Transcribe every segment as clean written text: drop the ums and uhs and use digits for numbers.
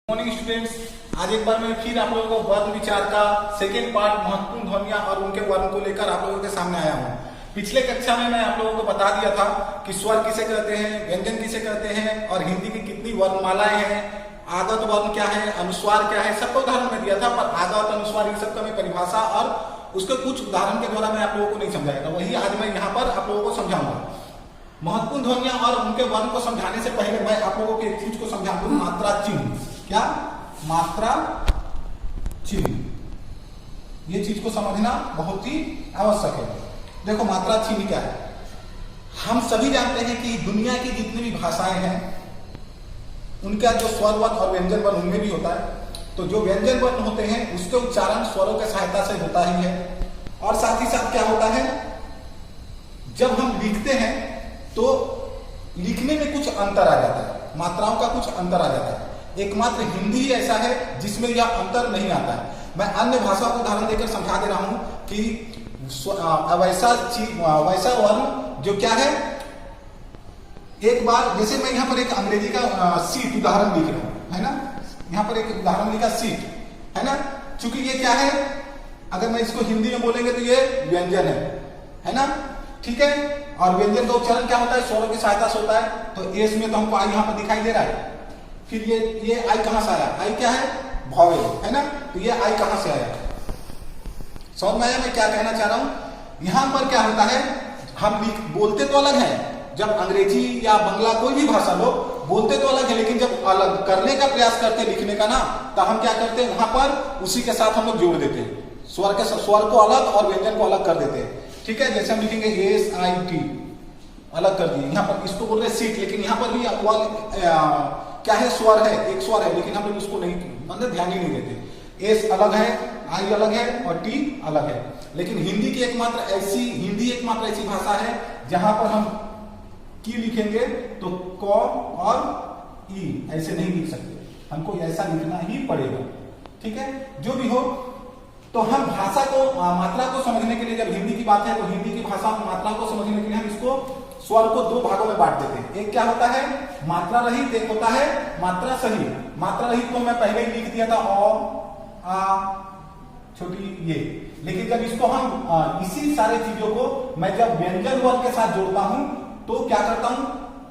Morning students, आज एक बार मैं फिर आप लोगों को वर्ण विचार का सेकेंड पार्ट महत्वपूर्ण ध्वनियां और उनके वर्ण को लेकर आप लोगों के सामने आया हूं। पिछले कक्षा में मैं आप लोगों को बता दिया था कि स्वर किसे कहते हैं, व्यंजन किसे कहते हैं और हिंदी की कितनी वर्णमालाएं हैं, आगत वर्ण क्या है, अनुस्वार क्या है, सबका उदाहरण मैं दिया था। पर आगत, अनुस्वार, इन सबका मैं परिभाषा और उसके कुछ उदाहरण के द्वारा मैं आप लोगों को नहीं समझाया था, वही आज मैं यहाँ पर आप लोगों को समझाऊंगा। महत्वपूर्ण ध्वनियां और उनके वर्ण को समझाने से पहले मैं आप लोगों को एक चीज को समझा दूं, मात्रा चिन्ह। क्या? मात्रा चिन्ह, ये चीज को समझना बहुत ही आवश्यक है। देखो मात्रा चिन्ह क्या है। हम सभी जानते हैं कि दुनिया की जितनी भी भाषाएं हैं उनका जो स्वर वर्ण और व्यंजन वर्ण उनमें भी होता है। तो जो व्यंजन वर्ण होते हैं उसके उच्चारण स्वरों की सहायता से होता ही है। और साथ ही साथ क्या होता है, जब हम लिखते हैं तो लिखने में कुछ अंतर आ जाता है, मात्राओं का कुछ अंतर आ जाता है। एकमात्र हिंदी ही ऐसा है जिसमें यह अंतर नहीं आता है। मैं अन्य भाषा को उदाहरण देकर समझा दे रहा हूं कि वैसा वर्ण जो क्या है, एक बार जैसे मैं यहाँ पर एक अंग्रेजी का सीट उदाहरण लिख रहा हूं, है ना, यहाँ पर एक उदाहरण लिखा सीट, है ना। चूंकि ये क्या है, अगर मैं इसको हिंदी में बोलेंगे तो ये व्यंजन है ना, ठीक है। और व्यंजन का उच्चारण क्या होता है, स्वरों की सहायता से होता है। तो एस में तो हमको आई यहाँ पर दिखाई दे रहा है। फिर ये आई कहां से आया, आई क्या है, वॉवेल, है ना। तो ये आई कहां से आया, समझ में आया मैं क्या कहना चाह रहा हूं। यहां पर क्या होता है, हम बोलते तो अलग है, जब अंग्रेजी या बंगला कोई भी भाषा लो बोलते तो अलग है, लेकिन जब अलग करने का प्रयास करते हैं लिखने का ना, तो हम क्या करते हैं, वहां पर उसी के साथ हम लोग जोड़ देते हैं, स्वर को अलग और व्यंजन को अलग कर देते हैं, ठीक है। जैसे हम लिखेंगे SIT, अलग कर दिए। यहाँ पर इसको बोल रहे सीट, लेकिन यहाँ पर भी क्या है, स्वर है, एक स्वर है, लेकिन हम लोग उसको नहीं, मतलब ध्यान ही नहीं देते। एस अलग है, आई अलग है और टी अलग है। लेकिन हिंदी एकमात्र ऐसी भाषा है जहां पर हम की लिखेंगे तो क और ई ऐसे नहीं लिख सकते, हमको ऐसा लिखना ही पड़ेगा, ठीक है। जो भी हो, तो हम भाषा को, मात्रा को समझने के लिए, जब हिंदी की बात है तो हिंदी की भाषा मात्रा को समझने के लिए हम इसको स्वर को दो भागों में बांट देते हैं। एक क्या होता है, मात्रा रहित, एक होता है मात्रा सहित। मात्रा रहित को मैं पहले ही लिख दिया था, अ, आ, छोटी ये। लेकिन जब इसको हम इसी सारे चीजों को मैं जब व्यंजन वर्ण के साथ जोड़ता हूं तो क्या करता हूं,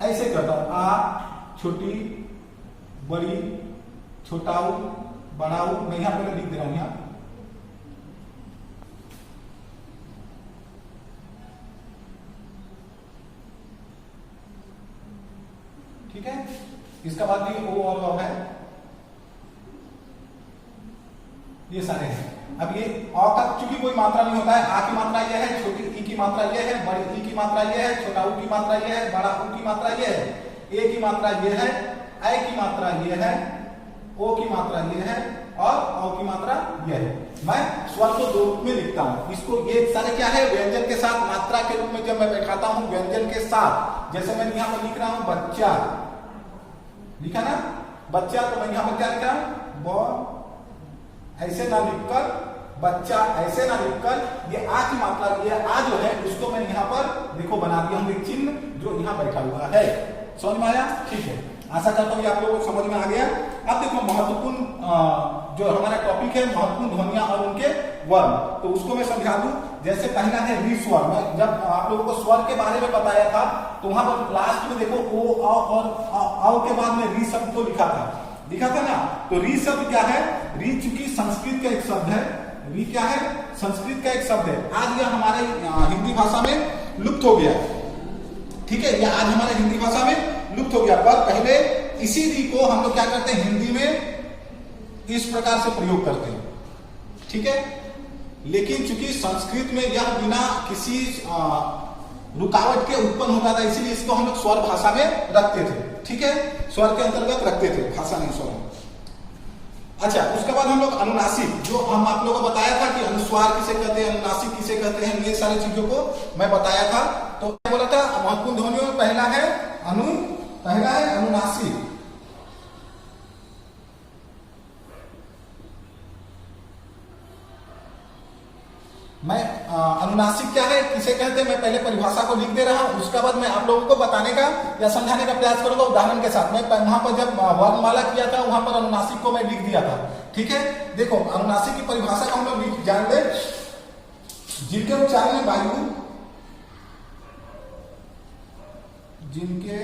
ऐसे करता हूं, आ, छोटी, बड़ी, छोटाऊ, बड़ाऊ। मैं यहां पर लिख दे रहा हूं यहां, ठीक है। इसका बाद भी ओ और है, ये सारे हैं। अब ये अ का चूंकि कोई मात्रा नहीं होता है, आ की मात्रा ये है, छोटी ई की मात्रा ये है, बड़ी ई की मात्रा ये है, छोटा ऊ की मात्रा ये है, बड़ा ऊ की मात्रा ये है, ए की मात्रा ये है, ऐ की मात्रा ये है, ओ की मात्रा ये है और औ की मात्रा ये है। मैं स्वर को दो रूप में लिखता हूं। इसको ये सारे क्या है, व्यंजन के साथ मात्रा के रूप में जब मैं बैठाता हूं व्यंजन के साथ, जैसे मैं यहां पर लिख रहा हूं बच्चा, लिखा ना बच्चा, तो मैं यहां पर क्या लिखा, ब ऐसे ना लिखकर, बच्चा ऐसे ना लिखकर, ये आ की मात्रा, ये आ जो है उसको मैं यहाँ पर देखो बना दिया हूं एक चिन्ह जो यहाँ बैठा हुआ है। समझ में आया? ठीक है, आशा करता हूँ कि आप लोगों को समझ में आ गया। अब देखो महत्वपूर्ण जो हमारा टॉपिक है, महत्वपूर्ण ध्वनियां और उनके वर्ण, तो उसको मैं समझा दूं। जैसे पहला है री स्वर। मैं जब आप लोगों को स्वर के बारे में बताया था तो वहां पर लास्ट में देखो ओ, आ और आओ के बाद में री शब्द को लिखा था ना। तो री शब्द क्या है, री चूंकि संस्कृत का एक शब्द है, री क्या है, संस्कृत का एक शब्द है। आज यह हमारे हिंदी भाषा में लुप्त हो गया, ठीक है, यह आज हमारे हिंदी भाषा में लुप्त हो गया। पर पहले इसी री को हम लोग क्या करते हैं, हिंदी में इस प्रकार से प्रयोग करते हैं, ठीक है। लेकिन चूंकि संस्कृत में यह बिना किसी रुकावट के उत्पन्न होता था, इसीलिए इसको हम लोग स्वर भाषा में रखते थे, ठीक है, स्वर के अंतर्गत रखते थे, भाषा नहीं स्वर। अच्छा, उसके बाद हम लोग अनुनासिक, जो हम आप लोगों को बताया था कि अनुस्वार किसे कहते हैं, अनुनासिक किसे कहते हैं, ये सारी चीजों को मैं बताया था। तो क्या बोला था, महत्वपूर्ण ध्वनियों में पहला है अनुनासिक। मैं अनुनासिक क्या है, किसे कहते हैं, मैं पहले परिभाषा को लिख दे रहा हूं, उसके बाद मैं आप लोगों को बताने का या समझाने का प्रयास करूंगा उदाहरण के साथ। मैं वहां पर जब वर्णमाला किया था वहां पर अनुनासिक को मैं लिख दिया था। ठीक है, देखो अनुनासिक की परिभाषा को हम लोग जान ले, जिनके उच्चारण में वायु, जिनके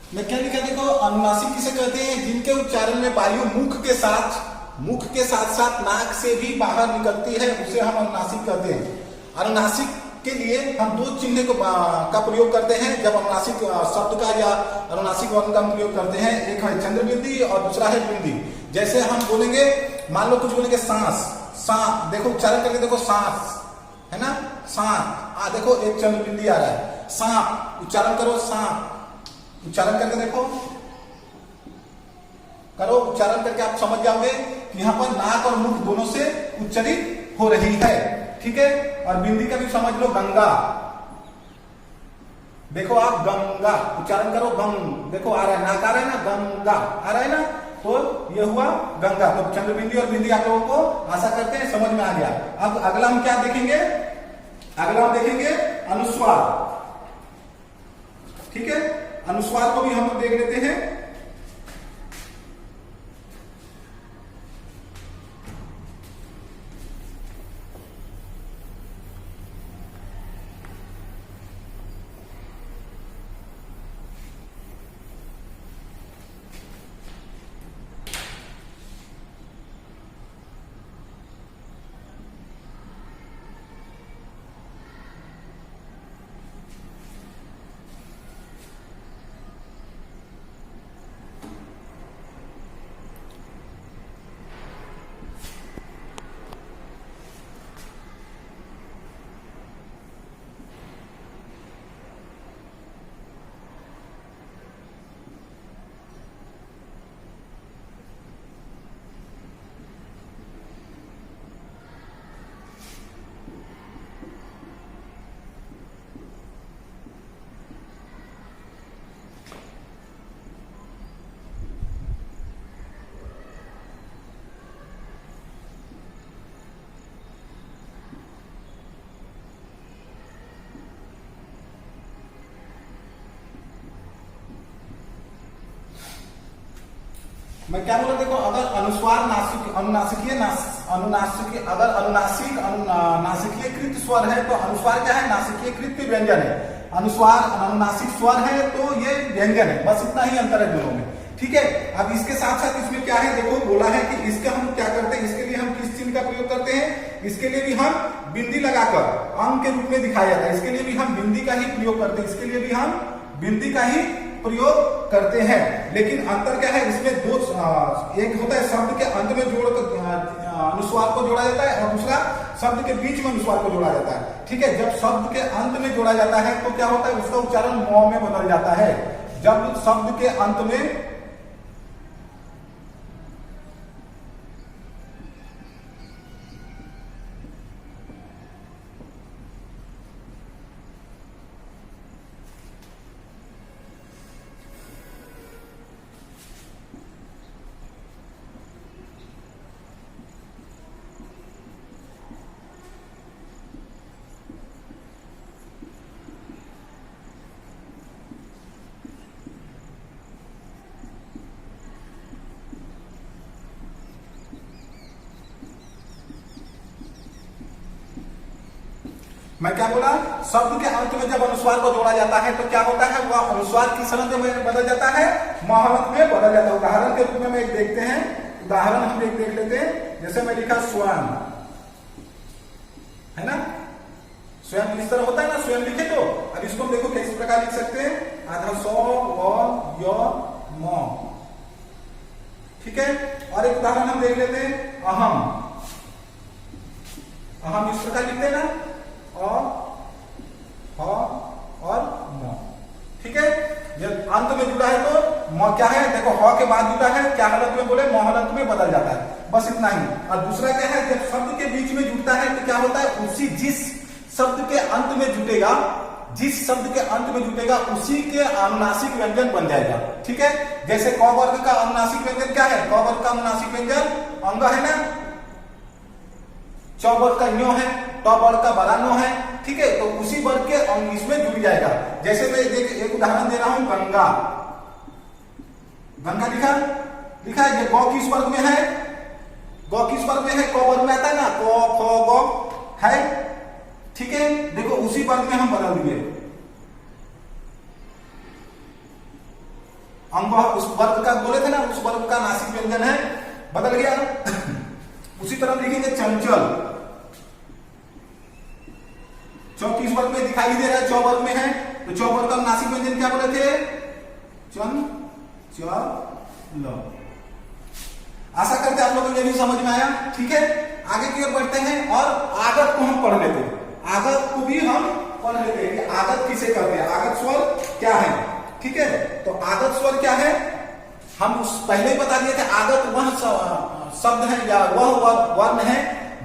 मैं क्या लिखा देखो, अनुनासिक किसे कहते हैं, जिनके उच्चारण में वायु मुख के साथ साथ नाक से भी बाहर निकलती है, उसे हम अनुनासिक कहते हैं। अनुनासिक के लिए हम दो चिन्ह का प्रयोग करते हैं जब अनुनासिक शब्द का या अनुनासिक वर्ण का प्रयोग करते हैं। एक है चंद्र बिंदी और दूसरा है बिंदी। जैसे हम बोलेंगे, मान लो कुछ बोलेंगे सांस, देखो उच्चारण करके देखो, सांस है ना, सांप, देखो एक चंद्र बिंदी आ रहा है, सांप उच्चारण करो, सांप उच्चारण करके देखो, करो उच्चारण करके आप समझ जाओगे कि यहाँ पर नाक और मुख दोनों से उच्चारित हो रही है। ठीक है, और बिंदी का भी समझ लो, गंगा, देखो आप गंगा उच्चारण करो, गंग देखो आ रहा है, नाक आ रहा है ना, गंगा आ रहा है ना, तो ये हुआ गंगा। तो चंद्र बिंदी और बिंदी आप लोगों को आशा करते हैं समझ में आ गया। अब अगला हम क्या देखेंगे, अगला हम देखेंगे अनुस्वार। ठीक है, अनुस्वार को भी हम लोग देख लेते हैं। मैं क्या बोला देखो, अगर अनुस्वार अगर नासिकीयकृत स्वर है तो अनुस्वार क्या है, नासिकीयकृत व्यंजन है। अनुस्वार अनुनासिक स्वर है तो ये व्यंजन है, बस इतना ही अंतर है दोनों में। ठीक है, अब इसके साथ साथ इसमें क्या है देखो, बोला है कि इसके हम क्या करते हैं, इसके लिए हम किस चिन्ह का प्रयोग करते हैं, इसके लिए भी हम बिंदी लगाकर अंक के रूप में दिखाया जाता है, इसके लिए भी हम बिंदी का ही प्रयोग करते हैं, इसके लिए भी हम बिंदी का ही प्रयोग करते हैं। लेकिन अंतर क्या है इसमें, दो एक होता है शब्द के अंत में जोड़कर अनुस्वार को जोड़ा जाता है और दूसरा शब्द के बीच में अनुस्वार को जोड़ा जाता है। ठीक है, जब शब्द के अंत में जोड़ा जाता है तो क्या होता है, उसका उच्चारण म में बदल जाता है। जब शब्द के अंत में मैं क्या बोला, शब्द के अंत में जब अनुस्वार को जोड़ा जाता है तो क्या होता है, वह अनुस्वार किस हलंत में बदल जाता है, म हलंत में बदल जाता है। उदाहरण के रूप में एक देखते हैं, उदाहरण हम देख लेते हैं। जैसे मैं लिखा स्वयं, है ना, स्वयं इस तरह होता है ना, स्वयं लिखे तो। अब इसको हम देखो किस प्रकार लिख सकते हैं, आधा सौ व य म, ठीक है। और एक उदाहरण हम देख लेते हैं, अहम, अहम इस प्रकार लिखते हैं ना, अ ह और म, ठीक है। जब अंत में जुड़ा है तो म क्या है, देखो ह के बाद जुड़ा है, क्या हालत में बोले, म हालत में बदल जाता है, बस इतना ही। और दूसरा क्या है, जब शब्द के बीच में जुड़ता है तो क्या होता है, उसी जिस शब्द के अंत में जुटेगा, जिस शब्द के अंत में जुटेगा उसी के अनुनासिक व्यंजन बन जाएगा, ठीक है। जैसे क वर्ग का अनुनासिक व्यंजन क्या है, क वर्ग का अनुनासिक व्यंजन अंग है ना, च वर्ग का न्यो है, ट वर्ग का बड़ा नो है, ठीक है। तो उसी वर्ग के अंग इसमें जुड़ जाएगा। जैसे मैं एक उदाहरण दे रहा हूं, गंगा, गंगा लिखा लिखा है, ये ग किस वर्ग में है, ग किस वर्ग में है, क वर्ग में आता है ना, क ख ग है, ठीक है। देखो उसी वर्ग में हम बदल दिए, अंग उस वर्ग का बोले थे ना, उस वर्ग का नासिक व्यंजन है, बदल गया। उसी तरह लिखेंगे चंचल, चौ किस वर्ग में दिखाई दे रहा है, चौ वर्ग में है, तो चौ वर्ग का नासिक व्यंजन क्या बोले थे, चन च ल। आशा करते आप लोगों को ये भी समझ में आया, ठीक है। आगे की ओर बढ़ते हैं और आगत को हम पढ़ लेते हैं, आगत को भी हम पढ़ लेते हैं कि आगत किसे कहते हैं, आगत स्वर क्या है, ठीक है। तो आगत स्वर क्या है, हम उस पहले ही बता दिए थे, आगत वह शब्द है या वह वर्ण है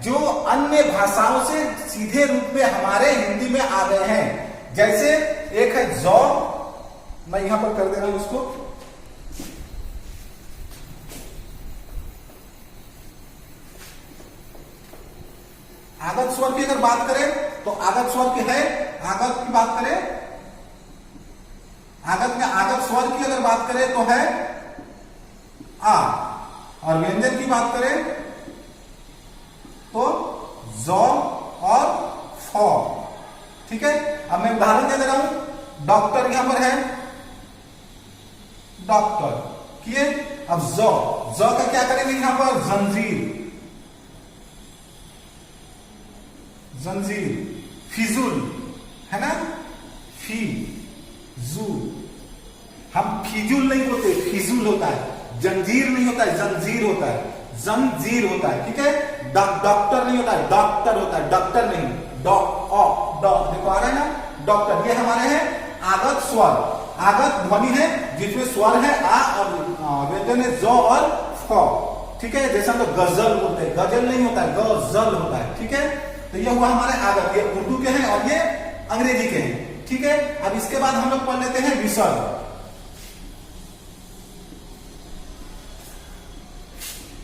जो अन्य भाषाओं से सीधे रूप में हमारे हिंदी में आ गए हैं। जैसे एक है जौ, मैं यहां पर कर दे रहा हूं उसको, आगत स्वर की अगर बात करें तो आगत स्वर की है, आगत की बात करें, आगत में आगत स्वर की अगर बात करें तो है आ, और व्यंजन की बात करें तो जौ और फ, ठीक है। अब मैं उदाहरण दे रहा हूं, डॉक्टर यहां पर है, डॉक्टर किए। अब जौ, जौ का क्या करेंगे यहां पर, जंजीर, जंजीर, फिजूल है ना, फिजूल, हम फिजूल नहीं बोलते, फिजूल होता है, जंजीर नहीं होता है, जंजीर होता है, जंजीर होता है, ठीक है। डॉक्टर नहीं होता है, डॉक्टर होता है, डॉक्टर नहीं, देखो आ रहा है ना, डॉक्टर। ये हमारे हैं आगत स्वर, आगत ध्वनि है जिसमें स्वर है आ और व्यंजन है जौ और फ, ठीक है। जैसे हम लोग गजल बोलते हैं, गजल नहीं होता है, गजल होता है, ठीक है। तो ये हुआ हमारे आगत, ये उर्दू के हैं और ये अंग्रेजी के हैं, ठीक है। अब इसके बाद हम लोग पढ़ लेते हैं विसर्ग।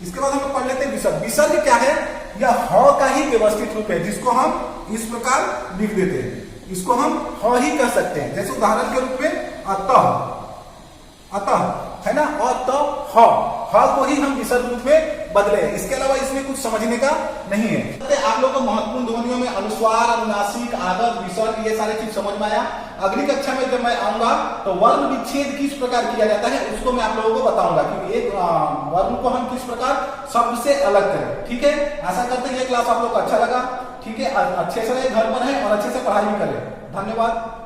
इसके बाद हम लोग पढ़ लेते हैं विसर्ग। विसर्ग क्या है, यह ह का ही व्यवस्थित रूप है जिसको हम इस प्रकार लिख देते हैं, इसको हम ह ही कह सकते हैं। जैसे उदाहरण के रूप में अतः, अतः है ना, अतः ह को ही हम विसर्ग रूप में बदले हैं, इसके अलावा इसमें कुछ समझने का नहीं है। आप लोगों को महत्वपूर्ण ध्वनियों में अनुस्वार, अनुनासिक, आगत, विसर्ग ये सारे चीज समझ में आया। अगली कक्षा में जब मैं आऊंगा तो वर्ण विच्छेद किस प्रकार किया जाता है उसको मैं आप लोगों को बताऊंगा कि एक वर्ण को हम किस प्रकार शब्द से अलग करें, ठीक है। आशा करते हैं ये क्लास आप लोग को अच्छा लगा, ठीक है। अच्छे से घर पर है और अच्छे से पढ़ाई भी करें। धन्यवाद।